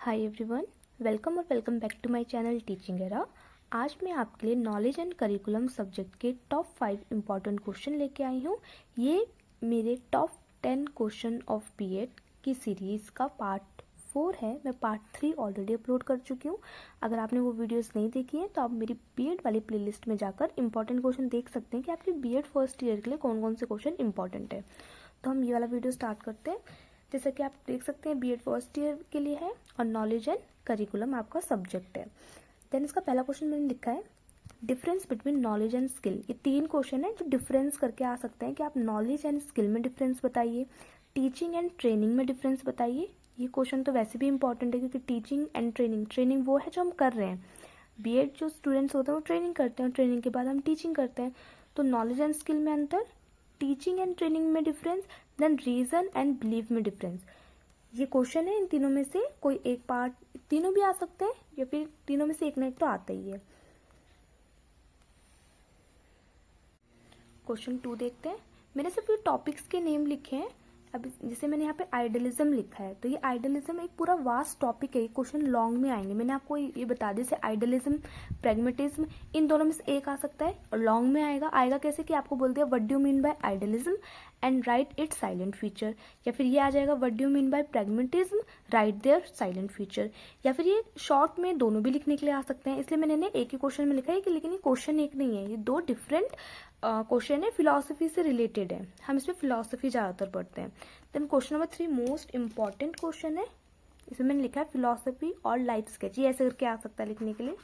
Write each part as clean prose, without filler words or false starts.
Hi everyone, welcome back to my channel teaching era. आज मैं आपके लिए नॉलेज एंड करिकुलम सब्जेक्ट के टॉप 5 इम्पॉर्टेंट क्वेश्चन लेके आई हूँ। ये मेरे टॉप 10 क्वेश्चन ऑफ बीएड की सीरीज़ का पार्ट 4 है। मैं पार्ट 3 ऑलरेडी अपलोड कर चुकी हूँ। अगर आपने वो वीडियोस नहीं देखी है तो आप मेरी बीएड वाली प्लेलिस्ट में जाकर इंपॉर्टेंट क्वेश्चन देख सकते हैं कि आपके बीएड फर्स्ट ईयर के लिए कौन कौन से क्वेश्चन इंपॉर्टेंट है। तो हम ये वाला वीडियो स्टार्ट करते हैं। जैसा कि आप देख सकते हैं बीएड फर्स्ट ईयर के लिए है और नॉलेज एंड करिकुलम आपका सब्जेक्ट है। देन इसका पहला क्वेश्चन मैंने लिखा है difference between knowledge and skill. ये 3 क्वेश्चन है जो डिफरेंस करके आ सकते हैं कि आप नॉलेज एंड स्किल में डिफरेंस बताइए, टीचिंग एंड ट्रेनिंग में डिफरेंस बताइए। ये क्वेश्चन तो वैसे भी इंपॉर्टेंट है क्योंकि टीचिंग एंड ट्रेनिंग वो है जो हम कर रहे हैं। बीएड जो स्टूडेंट्स होते हैं वो ट्रेनिंग करते हैं, ट्रेनिंग के बाद हम टीचिंग करते हैं। तो नॉलेज एंड स्किल में अंतर, टीचिंग एंड ट्रेनिंग में difference, then reason and believe में डिफरेंस। ये क्वेश्चन है, इन तीनों में से कोई एक पार्ट, तीनों भी आ सकते हैं या फिर तीनों में से एक ना एक तो आता ही है। क्वेश्चन 2 देखते हैं। मैंने सिर्फ ये टॉपिक्स के नेम लिखे हैं। अब जैसे मैंने यहाँ पे आइडियलिज्म लिखा है तो ये आइडियलिज्म एक पूरा वास्ट टॉपिक है। ये क्वेश्चन लॉन्ग में आएंगे। मैंने आपको ये बता दिया, जैसे आइडियलिज्म, प्रैग्मेटिज्म, इन दोनों में से एक आ सकता है और लॉन्ग में आएगा कैसे कि आपको बोल दिया what do you mean by idealism and write its silent feature, या फिर ये आ जाएगा what do you mean by pragmatism, write their silent feature, या फिर ये शॉर्ट में दोनों भी लिखने के लिए आ सकते हैं। इसलिए मैंने एक ही क्वेश्चन में लिखा है कि लेकिन ये क्वेश्चन एक नहीं है, ये 2 डिफरेंट क्वेश्चन है, फिलॉसफी से रिलेटेड है। हम इसमें फिलॉसफी ज़्यादातर पढ़ते हैं। Then question number 3 most important question है। इसमें मैंने लिखा है फिलॉसफी और लाइफ स्केच। ये ऐसे करके आ सकता है लिखने के लिए,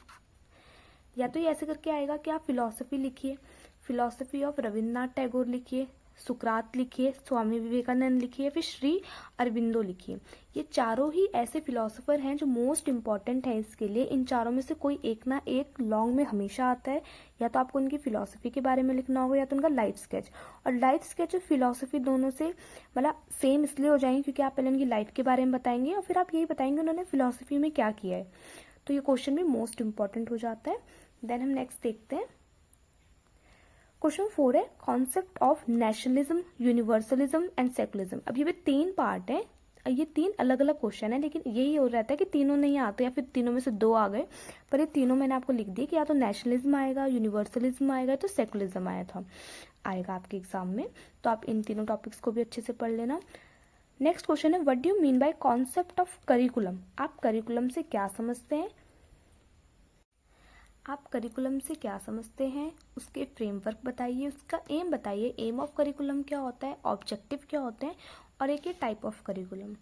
या तो ये ऐसे करके आएगा कि आप फिलॉसफी लिखिए, फिलॉसफी ऑफ रविन्द्रनाथ टैगोर लिखिए, सुकरात लिखिए, स्वामी विवेकानंद लिखिए, फिर श्री अरबिंदो लिखिए। ये चारों ही ऐसे फिलोसोफर हैं जो मोस्ट इंपॉर्टेंट हैं इसके लिए। इन चारों में से कोई एक ना एक लॉन्ग में हमेशा आता है। या तो आपको उनकी फिलॉसफी के बारे में लिखना होगा या तो उनका लाइफ स्केच। और लाइफ स्केच और फिलॉसफी दोनों से मतलब सेम इसलिए हो जाएंगे क्योंकि आप पहले उनकी लाइफ के बारे में बताएंगे और फिर आप यही बताएंगे उन्होंने फिलॉसफी में क्या किया है। तो ये क्वेश्चन भी मोस्ट इंपॉर्टेंट हो जाता है। देन हम नेक्स्ट देखते हैं। क्वेश्चन 4 है concept of nationalism, universalism and secularism. अब ये भी 3 पार्ट है। ये 3 अलग अलग क्वेश्चन है, लेकिन यही हो रहता है कि तीनों नहीं आते या फिर तीनों में से 2 आ गए। पर ये तीनों मैंने आपको लिख दिया कि या तो नेशनलिज्म आएगा, यूनिवर्सलिज्म आएगा, तो सेकुलरिज्म आएगा आपके एग्जाम में। तो आप इन तीनों टॉपिक्स को भी अच्छे से पढ़ लेना। नेक्स्ट क्वेश्चन है what do you mean bye concept of curriculum. आप करिकुलम से क्या समझते हैं? आप करिकुलम से क्या समझते हैं, उसके फ्रेमवर्क बताइए, उसका एम बताइए, एम ऑफ करिकुलम क्या होता है, ऑब्जेक्टिव क्या होते हैं, और एक ये टाइप ऑफ करिकुलम।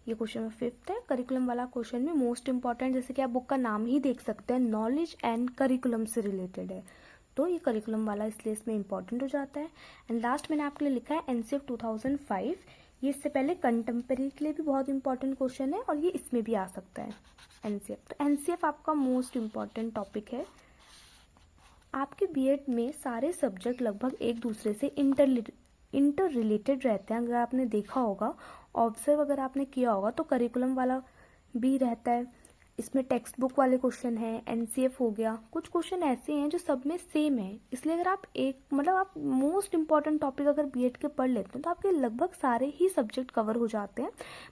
ये क्वेश्चन नंबर 5 है। करिकुलम वाला क्वेश्चन भी मोस्ट इंपॉर्टेंट, जैसे कि आप बुक का नाम ही देख सकते हैं, नॉलेज एंड करिकुलम से रिलेटेड है। तो ये करिकुलम वाला इसलिए इसमें इंपॉर्टेंट हो जाता है। एंड लास्ट मैंने आपके लिए लिखा है एनसीएफ 2005। ये इससे पहले कंटेम्प्रेरी के लिए भी बहुत इंपॉर्टेंट क्वेश्चन है और ये इसमें भी आ सकता है एनसीएफ। तो एनसीएफ आपका मोस्ट इंपॉर्टेंट टॉपिक है। आपके बीएड में सारे सब्जेक्ट लगभग एक दूसरे से इंटर रिलेटेड रहते हैं। अगर आपने देखा होगा, ऑब्जर्व अगर आपने किया होगा तो करिकुलम वाला भी रहता है, इसमें टेक्स्ट बुक वाले क्वेश्चन हैं, एनसीएफ हो गया। कुछ क्वेश्चन ऐसे हैं जो सब में सेम है। इसलिए अगर आप आप मोस्ट इंपॉर्टेंट टॉपिक अगर बीएड के पढ़ लेते हैं तो आपके लगभग सारे ही सब्जेक्ट कवर हो जाते हैं।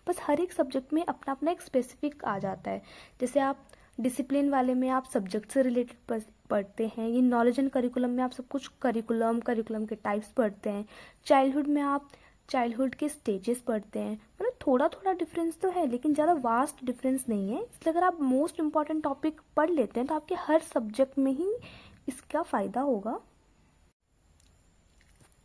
बस हर एक सब्जेक्ट में अपना अपना एक स्पेसिफिक आ जाता है। जैसे आप डिसिप्लिन वाले में आप सब्जेक्ट से रिलेटेड पढ़ते हैं। ये नॉलेज एंड करिकुलम में आप सब कुछ करिकुलम के टाइप्स पढ़ते हैं। चाइल्डहुड में आप चाइल्डहुड के स्टेजेस पढ़ते हैं। मतलब थोड़ा थोड़ा डिफरेंस तो है लेकिन ज़्यादा वास्ट डिफरेंस नहीं है। इसलिए अगर आप मोस्ट इंपॉर्टेंट टॉपिक पढ़ लेते हैं तो आपके हर सब्जेक्ट में ही इसका फ़ायदा होगा।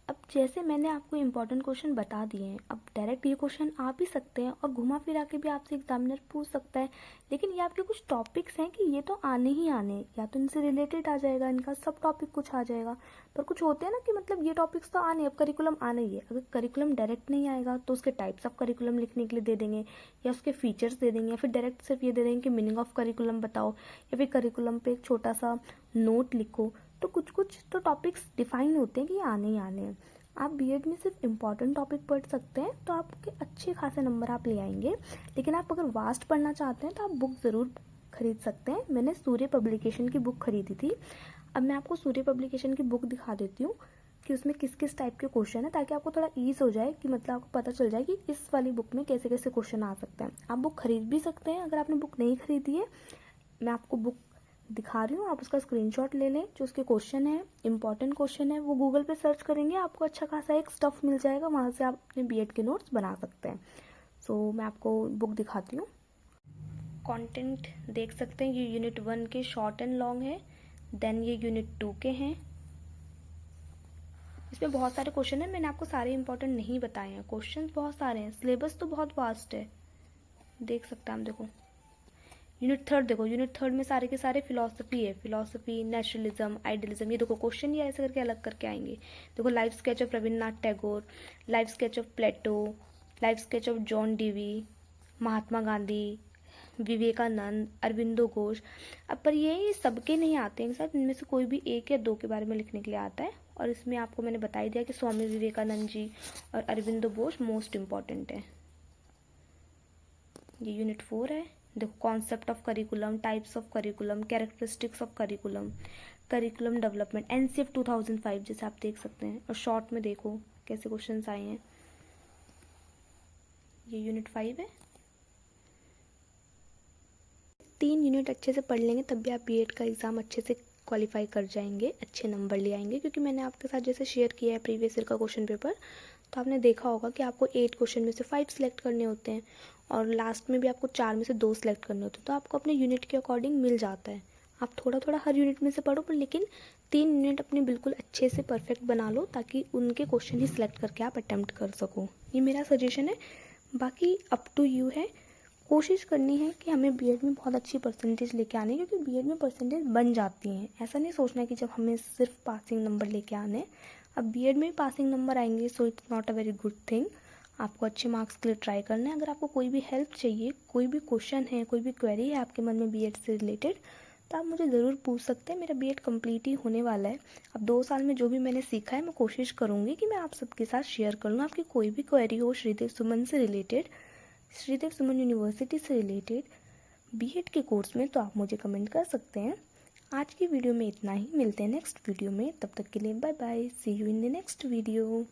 अब जैसे मैंने आपको इम्पोर्टेंट क्वेश्चन बता दिए हैं, अब डायरेक्ट ये क्वेश्चन आ भी सकते हैं और घुमा फिरा के भी आपसे एग्जामिनर पूछ सकता है। लेकिन ये आपके कुछ टॉपिक्स हैं कि ये तो आने ही आने, या तो इनसे रिलेटेड आ जाएगा, इनका सब टॉपिक कुछ आ जाएगा। पर कुछ होते हैं ना कि मतलब ये टॉपिक्स तो आने, अब करिकुलम आना ही है। अगर करिकुलम डायरेक्ट नहीं आएगा तो उसके टाइप्स ऑफ करिकुलम लिखने के लिए दे देंगे, या उसके फीचर्स दे देंगे, या फिर डायरेक्ट सिर्फ ये दे देंगे कि मीनिंग ऑफ करिकुलम बताओ, या फिर करिकुलम पे एक छोटा सा नोट लिखो। तो कुछ तो टॉपिक्स डिफाइन होते हैं कि आने ही आने हैं। आप बीएड में सिर्फ इम्पॉर्टेंट टॉपिक पढ़ सकते हैं तो आपके अच्छे खासे नंबर आप ले आएंगे। लेकिन आप अगर वास्ट पढ़ना चाहते हैं तो आप बुक ज़रूर खरीद सकते हैं। मैंने सूर्य पब्लिकेशन की बुक खरीदी थी। अब मैं आपको सूर्य पब्लिकेशन की बुक दिखा देती हूँ। कि उसमें किस किस टाइप के क्वेश्चन है, ताकि आपको थोड़ा ईज हो जाए कि मतलब आपको पता चल जाए कि इस वाली बुक में कैसे कैसे क्वेश्चन आ सकते हैं। आप बुक खरीद भी सकते हैं। अगर आपने बुक नहीं खरीदी है, मैं आपको बुक दिखा रही हूँ, आप उसका स्क्रीनशॉट ले लें। जो उसके क्वेश्चन है, इंपॉर्टेंट क्वेश्चन है, वो गूगल पे सर्च करेंगे, आपको अच्छा खासा एक स्टफ मिल जाएगा, वहाँ से आप अपने बीएड के नोट्स बना सकते हैं। सो मैं आपको बुक दिखाती हूँ। कंटेंट देख सकते हैं, ये यूनिट 1 के शॉर्ट एंड लॉन्ग है, देन ये यूनिट 2 के हैं। इसमें बहुत सारे क्वेश्चन हैं, मैंने आपको सारे इंपॉर्टेंट नहीं बताए हैं। क्वेश्चन बहुत सारे हैं, सिलेबस तो बहुत वास्ट है, देख सकते हैं हम। देखो यूनिट 3 देखो, यूनिट 3 में सारे के सारे फिलॉसफी है, फिलॉसफी, नेचुरलिज्म, आइडियलिज्म। ये देखो क्वेश्चन ही ऐसे करके अलग करके आएंगे। देखो life sketch of Rabindranath Tagore, life sketch of Plato, life sketch of John Dewey, Mahatma Gandhi, Vivekananda, Aurobindo Ghosh. अब पर ये सबके नहीं आते हैं सर, इनमें से कोई भी एक या दो के बारे में लिखने के लिए आता है। और इसमें आपको मैंने बता ही दिया कि स्वामी विवेकानंद जी और अरविंदो घोष मोस्ट इम्पॉर्टेंट है। ये यूनिट 4 है। देखो concept of curriculum, types of curriculum, characteristics of curriculum, curriculum development, NCF 2005 जैसे आप देख सकते हैं। और शॉर्ट में देखो कैसे क्वेश्चंस आए हैं। ये यूनिट 5 है। 3 यूनिट अच्छे से पढ़ लेंगे तब भी आप बीएड का एग्ज़ाम अच्छे से क्वालिफाई कर जाएंगे, अच्छे नंबर ले आएंगे। क्योंकि मैंने आपके साथ जैसे शेयर किया है प्रीवियस ईयर का क्वेश्चन पेपर, तो आपने देखा होगा कि आपको 8 क्वेश्चन में से 5 सेलेक्ट करने होते हैं, और लास्ट में भी आपको 4 में से 2 सेलेक्ट करने होते हैं। तो आपको अपने यूनिट के अकॉर्डिंग मिल जाता है। आप थोड़ा थोड़ा हर यूनिट में से पढ़ो, पर लेकिन 3 यूनिट अपने बिल्कुल अच्छे से परफेक्ट बना लो, ताकि उनके क्वेश्चन ही सिलेक्ट करके आप अटैम्प्ट कर सको। ये मेरा सजेशन है, बाकी अप टू यू है। कोशिश करनी है कि हमें बीएड में बहुत अच्छी परसेंटेज लेके आने, क्योंकि बीएड में परसेंटेज बन जाती हैं। ऐसा नहीं सोचना कि जब हमें सिर्फ पासिंग नंबर लेके आने, अब बीएड में भी पासिंग नंबर आएंगे, so it's not a very good thing. आपको अच्छे मार्क्स के लिए ट्राई करना है। अगर आपको कोई भी हेल्प चाहिए, कोई भी क्वेश्चन है, कोई भी क्वेरी है आपके मन में बीएड से रिलेटेड, तो आप मुझे ज़रूर पूछ सकते हैं। मेरा बीएड कंप्लीट ही होने वाला है। अब 2 साल में जो भी मैंने सीखा है, मैं कोशिश करूँगी कि मैं आप सबके साथ शेयर कर लूँ। आपकी कोई भी क्वेरी हो श्रीदेव सुमन से रिलेटेड, श्रीदेव सुमन यूनिवर्सिटी से रिलेटेड, बीएड के कोर्स में, तो आप मुझे कमेंट कर सकते हैं। आज की वीडियो में इतना ही, मिलते हैं नेक्स्ट वीडियो में। तब तक के लिए bye bye, see you in the next video.